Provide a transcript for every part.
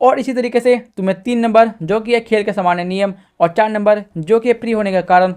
और इसी तरीके से तुम्हें 3 नंबर जो कि है खेल के सामान्य नियम और 4 नंबर जो कि फ्री होने के कारण।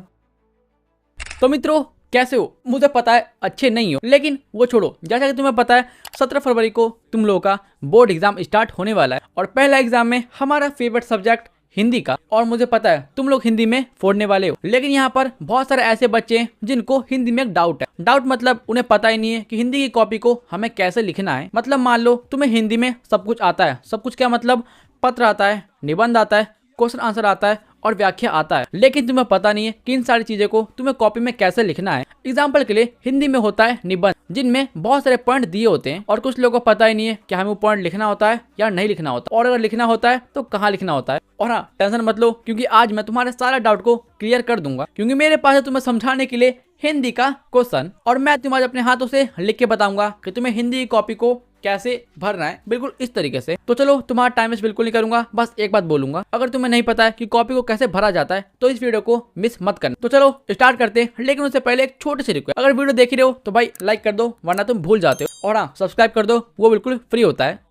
तो मित्रों कैसे हो, मुझे पता है अच्छे नहीं हो, लेकिन वो छोड़ो। जैसा कि तुम्हें पता है 17 फरवरी को तुम लोगों का बोर्ड एग्जाम स्टार्ट होने वाला है और पहला एग्जाम में हमारा फेवरेट सब्जेक्ट हिंदी का, और मुझे पता है तुम लोग हिंदी में फोड़ने वाले हो। लेकिन यहाँ पर बहुत सारे ऐसे बच्चे हैं जिनको हिंदी में एक डाउट है। डाउट मतलब उन्हें पता ही नहीं है कि हिंदी की कॉपी को हमें कैसे लिखना है। मतलब मान लो तुम्हें हिंदी में सब कुछ आता है, सब कुछ क्या मतलब, पत्र आता है, निबंध आता है, क्वेश्चन आंसर आता है और व्याख्या आता है, लेकिन तुम्हें पता नहीं है कि इन सारी चीजों को तुम्हें कॉपी में कैसे लिखना है। एग्जाम्पल के लिए हिंदी में होता है निबंध, जिनमें बहुत सारे पॉइंट दिए होते हैं और कुछ लोगों को पता ही नहीं है कि हमें वो पॉइंट लिखना होता है या नहीं लिखना होता, और अगर लिखना होता है तो कहाँ लिखना होता है। और हाँ, टेंशन मत लो, क्योंकि आज मैं तुम्हारे सारा डाउट को क्लियर कर दूंगा, क्योंकि मेरे पास है तुम्हें समझाने के लिए हिंदी का क्वेश्चन, और मैं तुम्हारे अपने हाथों से लिख के बताऊंगा कि तुम्हें हिंदी की कॉपी को कैसे भरना है, बिल्कुल इस तरीके से। तो चलो, तुम्हारा टाइम वेस्ट बिल्कुल नहीं करूंगा, बस एक बात बोलूंगा, अगर तुम्हें नहीं पता है कि कॉपी को कैसे भरा जाता है तो इस वीडियो को मिस मत करना। तो चलो स्टार्ट करते हैं, लेकिन उससे पहले एक छोटी सी रिक्वेस्ट, अगर वीडियो देख रहे हो तो भाई लाइक कर दो, वरना तुम भूल जाते हो, और हाँ सब्सक्राइब कर दो, वो बिल्कुल फ्री होता है।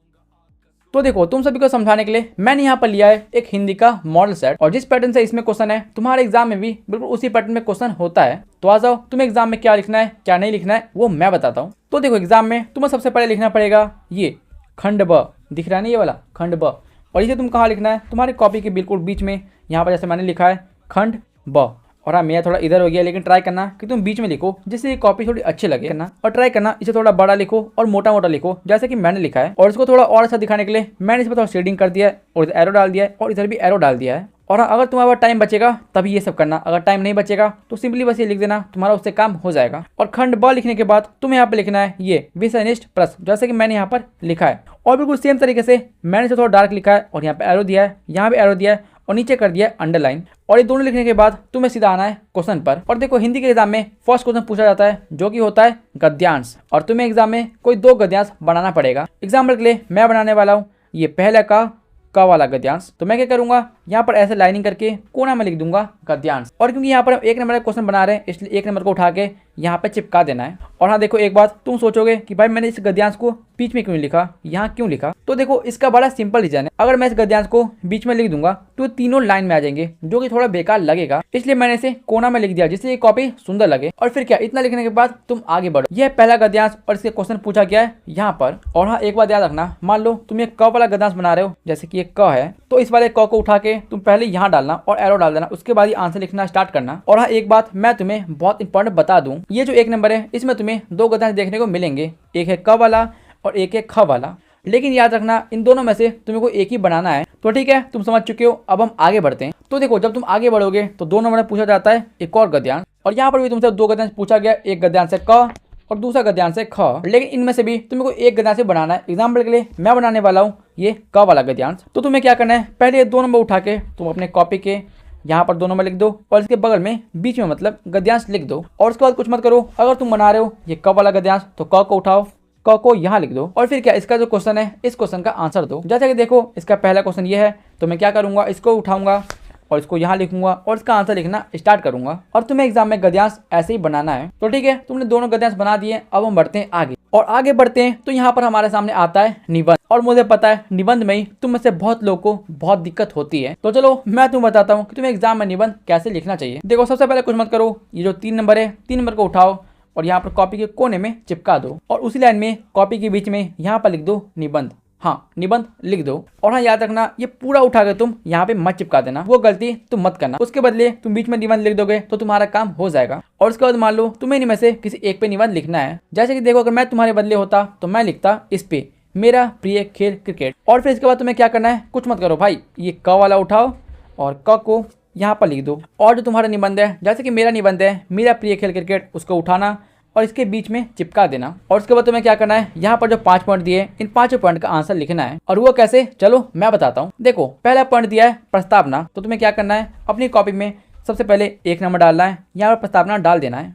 तो देखो, तुम सभी को समझाने के लिए मैंने यहाँ पर लिया है एक हिंदी का मॉडल सेट, और जिस पैटर्न से इसमें क्वेश्चन है तुम्हारे एग्जाम में भी बिल्कुल उसी पैटर्न में क्वेश्चन होता है। तो आ जाओ, तुम्हें एग्जाम में क्या लिखना है क्या नहीं लिखना है वो मैं बताता हूँ। तो देखो, एग्जाम में तुम्हें सबसे पहले लिखना पड़ेगा ये खंड ब, दिख रहा है ना ये वाला खंड ब, और इसे तुम कहाँ लिखना है, तुम्हारी कॉपी के बिल्कुल बीच में, यहाँ पर जैसे मैंने लिखा है खंड ब। और हाँ, मेरा थोड़ा इधर हो गया, लेकिन ट्राई करना कि तुम बीच में लिखो जिससे ये कॉपी थोड़ी अच्छी लगे ना, और ट्राई करना इसे थोड़ा बड़ा लिखो और मोटा मोटा लिखो जैसे कि मैंने लिखा है। और इसको थोड़ा और अच्छा दिखाने के लिए मैंने इसमें थोड़ा शेडिंग कर दिया है और एरो डाल दिया है और इधर भी एरो डाल दिया है। और हाँ, अगर तुम्हारे पास टाइम बचेगा तभी ये सब करना, अगर टाइम नहीं बचेगा तो सिंपली बस ये लिख देना, तुम्हारा उससे काम हो जाएगा। और खंड ब लिखने के बाद तुम्हें यहाँ पे लिखना है ये विषयनिष्ठ प्रश्न, जैसे कि मैंने यहाँ पर लिखा है, और बिल्कुल सेम तरीके से मैंने इसे थोड़ा डार्क लिखा है और यहाँ पे एरो दिया है, यहाँ पे एरो दिया है और नीचे कर दिया है अंडरलाइन। और ये दोनों लिखने के बाद तुम्हें सीधा आना है क्वेश्चन पर। और देखो, हिंदी के एग्जाम में फर्स्ट क्वेश्चन पूछा जाता है जो कि होता है गद्यांश, और तुम्हें एग्जाम में कोई 2 गद्यांश बनाना पड़ेगा। एग्जाम्पल के लिए मैं बनाने वाला हूँ ये पहला का वाला गद्यांश। तो मैं क्या करूंगा, यहाँ पर ऐसे लाइनिंग करके कोना में लिख दूंगा गद्यांश, और क्योंकि यहाँ पर हम 1 नंबर का क्वेश्चन बना रहे हैं इसलिए 1 नंबर को उठा के यहाँ पे चिपका देना है। और हाँ देखो, एक बात तुम सोचोगे कि भाई मैंने इस गद्यांश को बीच में क्यों लिखा, यहाँ क्यों लिखा, तो देखो इसका बड़ा सिंपल रीजन है। अगर मैं इस गद्यांश को बीच में लिख दूंगा तो तीनों लाइन में आ जाएंगे, जो कि थोड़ा बेकार लगेगा, इसलिए मैंने इसे कोना में लिख दिया जिससे ये कॉपी सुंदर लगे। और फिर क्या, इतना लिखने के बाद तुम आगे बढ़ो। यह पहला गद्यांश और इसके क्वेश्चन पूछा गया है यहाँ पर। और हाँ, एक बात याद रखना, मान लो तुम एक क वाला गद्यांश बना रहे हो, जैसे कि एक क है, तो इस वाले क को उठा के तुम पहले यहाँ डालना और एरो डाल देना, उसके बाद ही आंसर लिखना स्टार्ट करना। और हाँ, एक बात मैं तुम्हें बहुत इंपॉर्टेंट बता दूं, ये जो 1 नंबर है इसमें तुम्हें 2 गद्यांश देखने को मिलेंगे, एक है क वाला और एक है ख वाला, लेकिन याद रखना इन दोनों में से तुम्हें को एक ही बनाना है। तो ठीक है, तुम समझ चुके हो, अब हम आगे बढ़ते हैं। तो देखो, जब तुम आगे बढ़ोगे तो 2 नंबर में पूछा जाता है एक और गद्यांश, और यहाँ पर भी तुमसे 2 गद्यांश पूछा गया, एक गद्यांश है क और दूसरा गद्यांश है ख, लेकिन इनमें से भी तुम्हें को एक गद्यांश बनाना है। एग्जाम्पल के लिए मैं बनाने वाला हूँ ये क वाला गद्यांश। तो तुम्हें क्या करना है, पहले ये 2 नंबर उठा के तुम अपने कॉपी के यहाँ पर 2 नंबर लिख दो और इसके बगल में बीच में मतलब गद्यांश लिख दो, और उसके बाद कुछ मत करो। अगर तुम बना रहे हो ये क वाला गद्यांश तो क को उठाओ, क को यहाँ लिख दो, और फिर क्या, इसका जो क्वेश्चन है इस क्वेश्चन का आंसर दो। जैसे कि देखो, इसका पहला क्वेश्चन ये है, तो मैं क्या करूंगा, इसको उठाऊंगा और इसको यहाँ लिखूंगा और इसका आंसर लिखना स्टार्ट करूंगा। और तुम्हें एग्जाम में गद्यांश ऐसे ही बनाना है। तो ठीक है, तुमने दोनों गद्यांश बना दिए, अब हम बढ़ते हैं आगे। और आगे बढ़ते हैं तो यहाँ पर हमारे सामने आता है निबंध, और मुझे पता है निबंध में ही तुम में से बहुत लोगों को बहुत दिक्कत होती है। तो चलो मैं तुम्हें बताता हूँ कि तुम्हें एग्जाम में निबंध कैसे लिखना चाहिए। देखो, सबसे पहले कुछ मत करो, ये जो 3 नंबर है 3 नंबर को उठाओ और यहाँ पर कॉपी के कोने में चिपका दो, और उसी लाइन में कॉपी के बीच में यहाँ पर लिख दो निबंध। हाँ, निबंध लिख दो। और हाँ, याद रखना ये पूरा उठा के तुम यहाँ पे मत चिपका देना, वो गलती तुम मत करना। उसके बदले तुम बीच में निबंध लिख दोगे तो तुम्हारा काम हो जाएगा। और उसके बाद मान लो तुम्हें इनमें से किसी एक पे निबंध लिखना है, जैसे कि देखो, अगर मैं तुम्हारे बदले होता तो मैं लिखता इस पे मेरा प्रिय खेल क्रिकेट। और फिर इसके बाद तुम्हें क्या करना है, कुछ मत करो भाई, ये क वाला उठाओ और क को यहाँ पर लिख दो, और जो तुम्हारा निबंध है, जैसे कि मेरा निबंध है मेरा प्रिय खेल क्रिकेट, उसको उठाना और इसके बीच में चिपका देना। और उसके बाद तुम्हें क्या करना है, यहाँ पर जो 5 पॉइंट दिए इन 5 पॉइंट का आंसर लिखना है। और वो कैसे, चलो मैं बताता हूँ। देखो, पहला पॉइंट दिया है प्रस्तावना, तो तुम्हें क्या करना है, अपनी कॉपी में सबसे पहले 1 नंबर डालना है, यहाँ पर प्रस्तावना डाल देना है,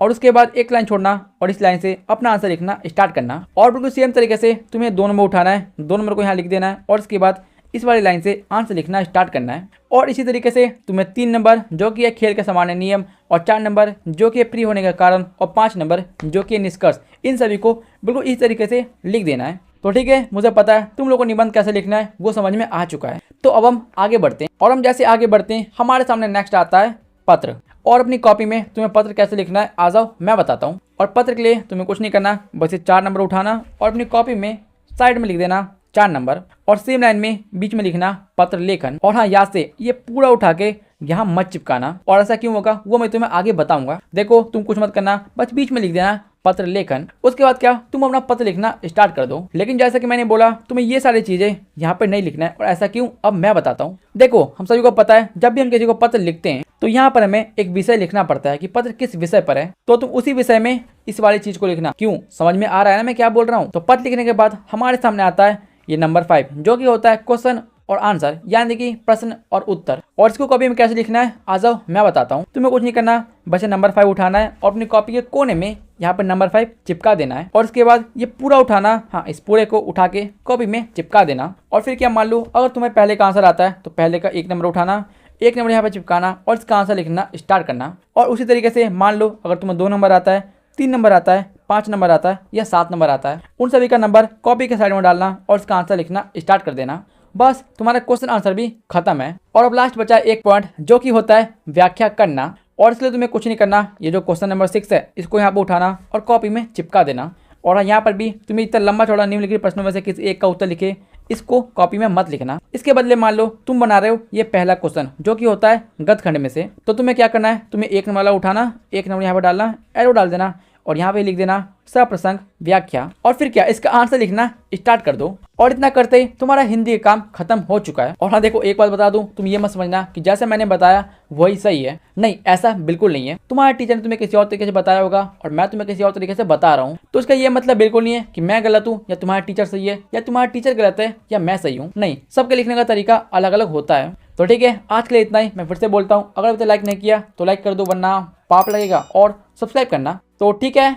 और उसके बाद एक लाइन छोड़ना और इस लाइन से अपना आंसर लिखना स्टार्ट करना। और बिल्कुल सेम तरीके से तुम्हें 2 नंबर उठाना है, 2 नंबर को यहाँ लिख देना है और उसके बाद इस वाली लाइन से आंसर लिखना स्टार्ट करना है। और इसी तरीके से तुम्हें 3 नंबर जो कि है खेल के सामान्य नियम और 4 नंबर जो कि फ्री होने का कारण और 5 नंबर जो कि निष्कर्ष, इन सभी को बिल्कुल इस तरीके से लिख देना है। तो ठीक है, मुझे पता है तुम लोगों को निबंध कैसे लिखना है वो समझ में आ चुका है। तो अब हम आगे बढ़ते हैं, और हम जैसे आगे बढ़ते हैं हमारे सामने नेक्स्ट आता है पत्र। और अपनी कॉपी में तुम्हें पत्र कैसे लिखना है आ जाओ मैं बताता हूँ। और पत्र के लिए तुम्हें कुछ नहीं करना, बस ये 4 नंबर उठाना और अपनी कॉपी में साइड में लिख देना 4 नंबर, और सेम लाइन में बीच में लिखना पत्र लेखन। और हाँ, याद से ये पूरा उठा के यहाँ मत चिपकाना, और ऐसा क्यों होगा वो मैं तुम्हें आगे बताऊंगा। देखो तुम कुछ मत करना, बस बीच में लिख देना पत्र लेखन। उसके बाद क्या, तुम अपना पत्र लिखना स्टार्ट कर दो। लेकिन जैसा कि मैंने बोला तुम्हें ये सारी चीजें यहाँ पे नहीं लिखना है, और ऐसा क्यों अब मैं बताता हूँ। देखो हम सभी को पता है जब भी हम किसी को पत्र लिखते हैं तो यहाँ पर हमें एक विषय लिखना पड़ता है कि पत्र किस विषय पर है, तो तुम उसी विषय में इस वाली चीज को लिखना। क्यों, समझ में आ रहा है ना मैं क्या बोल रहा हूँ। तो पत्र लिखने के बाद हमारे सामने आता है ये नंबर 5, जो कि होता है क्वेश्चन और आंसर, यानी कि प्रश्न और उत्तर। और इसको कॉपी में कैसे लिखना है आ जाओ मैं बताता हूँ। तुम्हें कुछ नहीं करना, बस नंबर 5 उठाना है और अपनी कॉपी के कोने में यहाँ पर नंबर 5 चिपका देना है। और इसके बाद ये पूरा उठाना, हाँ इस पूरे को उठा के कॉपी में चिपका देना। और फिर क्या, मान लो अगर तुम्हें पहले का आंसर आता है तो पहले का 1 नंबर उठाना, 1 नंबर यहाँ पे चिपकाना और इसका आंसर लिखना स्टार्ट करना। और उसी तरीके से मान लो अगर तुम्हें 2 नंबर आता है, 3 नंबर आता है, 5 नंबर आता है या 7 नंबर आता है, उन सभी का नंबर कॉपी के साइड में डालना और इसका आंसर लिखना स्टार्ट कर देना। बस तुम्हारा क्वेश्चन आंसर भी खत्म है। और अब लास्ट बचा एक पॉइंट, जो कि होता है व्याख्या करना। और इसलिए तुम्हें कुछ नहीं करना, ये जो क्वेश्चन नंबर 6 है इसको यहाँ पर उठाना और कॉपी में चिपका देना। और यहाँ पर भी तुम्हें इतना लंबा चौड़ा निम्नलिखित प्रश्नों में से किसी एक का उत्तर लिखे, इसको कॉपी में मत लिखना। इसके बदले मान लो तुम बना रहे हो ये पहला क्वेश्चन जो कि होता है गद्य खंड में से, तो तुम्हें क्या करना है, तुम्हें 1 नंबर वाला उठाना, 1 नंबर यहाँ पर डालना, एरो डाल देना और यहाँ पे लिख देना सप्रसंग व्याख्या। और फिर क्या, इसका आंसर लिखना स्टार्ट कर दो। और इतना करते ही तुम्हारा हिंदी का काम खत्म हो चुका है। और हाँ देखो एक बात बता दूं, तुम ये मत समझना कि जैसे मैंने बताया वही सही है, नहीं ऐसा बिल्कुल नहीं है। तुम्हारे टीचर ने तुम्हें किसी और तरीके से बताया होगा और मैं तुम्हें किसी और तरीके से बता रहा हूँ, तो इसका ये मतलब बिल्कुल नहीं है कि मैं गलत हूँ या तुम्हारा टीचर सही है या तुम्हारा टीचर गलत है या मैं सही हूँ। नहीं, सबके लिखने का तरीका अलग अलग होता है। तो ठीक है, आज के लिए इतना ही। मैं फिर से बोलता हूँ, अगर अभी तक लाइक नहीं किया तो लाइक कर दो, वरना पाप लगेगा, और सब्सक्राइब करना। तो ठीक है,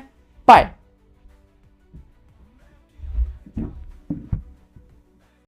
बाय।